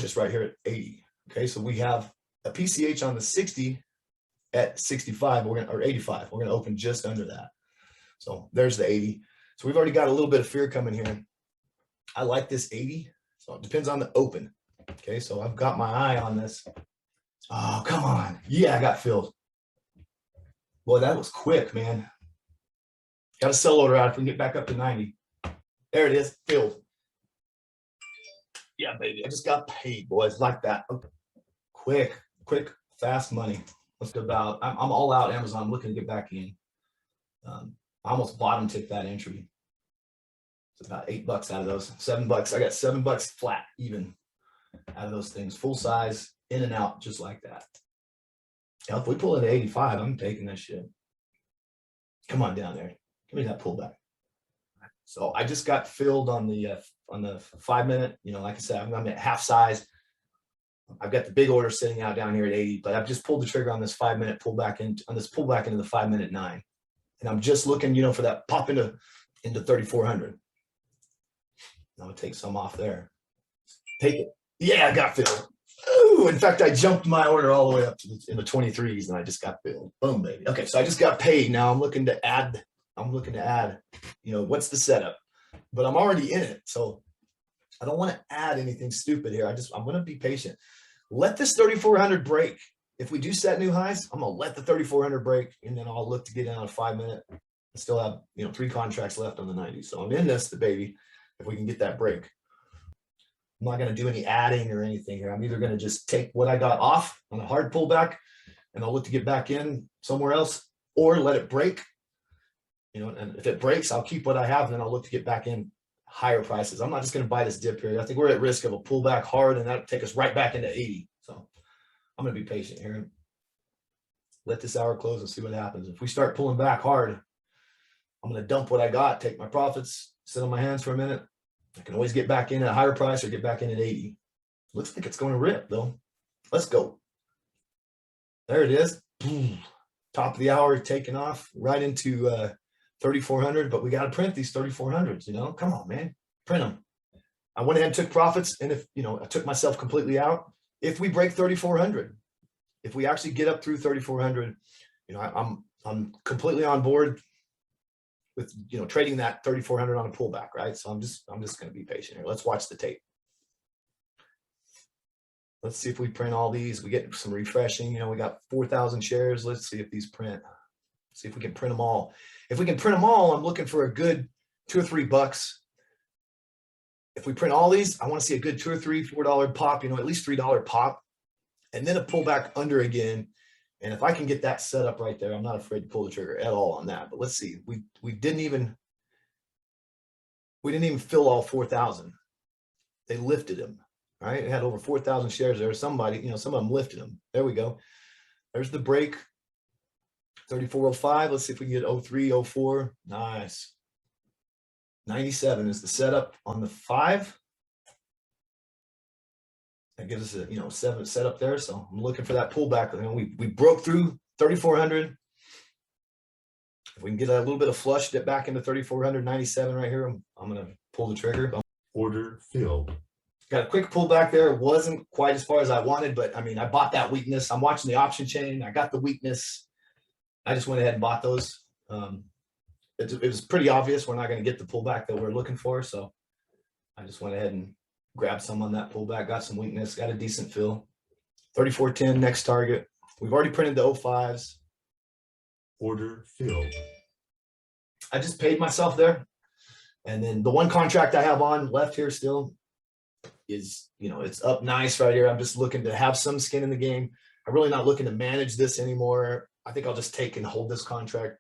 just right here at 80. Okay, so we have a PCH on the 60 at 65, or 85. We're gonna open just under that. So there's the 80. So we've already got a little bit of fear coming here. I like this 80. So it depends on the open. Okay, so I've got my eye on this. Oh, come on. Yeah, I got filled. Boy, that was quick, man. Got a sell order out if we can get back up to 90. There it is, filled. Yeah, baby, I just got paid, boys, like that. Okay. Quick, fast money. Let's go about, I'm all out Amazon. I'm looking to get back in. I almost bottom ticked that entry. It's about $8 out of those, $7. I got $7 flat even out of those things, full size, in and out, just like that. Now, if we pull it at 85, I'm taking that shit. Come on down there. Give me that pullback. So I just got filled on the 5 minute, like I said, I'm at half size. I've got the big order sitting out down here at 80, but I've just pulled the trigger on this 5 minute pullback into the 5 minute 9. And I'm just looking, for that pop into 3,400. I'm gonna take some off there. Take it. Yeah, I got filled. Ooh, in fact, I jumped my order all the way up to in the 23s and I just got filled. Boom, baby. Okay, so I just got paid. Now I'm looking to add, what's the setup? But I'm already in it. So I don't want to add anything stupid here. I'm going to be patient. Let this 3,400 break. If we do set new highs, I'm going to let the 3,400 break, and then I'll look to get in on a 5 minute. I still have, 3 contracts left on the 90. So I'm in this, the baby, if we can get that break. I'm not going to do any adding or anything here. I'm either going to just take what I got off on a hard pullback and I'll look to get back in somewhere else, or let it break. And if it breaks, I'll keep what I have, and then I'll look to get back in higher prices. I'm not just going to buy this dip here. I think we're at risk of a pullback hard, and that'll take us right back into 80. So I'm going to be patient here. Let this hour close and see what happens. If we start pulling back hard, I'm going to dump what I got, take my profits, sit on my hands for a minute. I can always get back in at a higher price or get back in at 80. Looks like it's going to rip, though. Let's go. There it is. Boom. Top of the hour, taking off right into 3,400, but we got to print these 3,400s, come on, man, print them. I went ahead and took profits. And if, I took myself completely out, if we break 3,400, if we actually get up through 3,400, I'm completely on board with, trading that 3,400 on a pullback, right? So I'm just going to be patient here. Let's watch the tape. Let's see if we print all these. We get some refreshing, we got 4,000 shares. Let's see if these print. See if we can print them all. If we can print them all, I'm looking for a good $2 or $3. If we print all these, I want to see a good $2 or $3, $4 pop, at least $3 pop, and then a pullback under again. And if I can get that set up right there, I'm not afraid to pull the trigger at all on that. But let's see. We didn't even fill all 4,000. They lifted them. Right? It had over 4,000 shares there. Somebody, some of them lifted them. There we go. There's the break. 3405. Let's see if we can get 03, 04. Nice. 97 is the setup on the 5. That gives us a 7 setup there. So I'm looking for that pullback. We broke through 3,400. If we can get a little bit of flush, dip back into 3,497 right here, I'm gonna pull the trigger. Order filled. Got a quick pullback there. It wasn't quite as far as I wanted, but I bought that weakness. I'm watching the option chain. I got the weakness. I just went ahead and bought those. It was pretty obvious we're not going to get the pullback that we're looking for. So I just went ahead and grabbed some on that pullback, got some weakness, got a decent fill. 3410, next target. We've already printed the 05s. Order filled. I just paid myself there. And then the one contract I have on left here still is, it's up nice right here. I'm just looking to have some skin in the game. I'm really not looking to manage this anymore. I think I'll just take and hold this contract.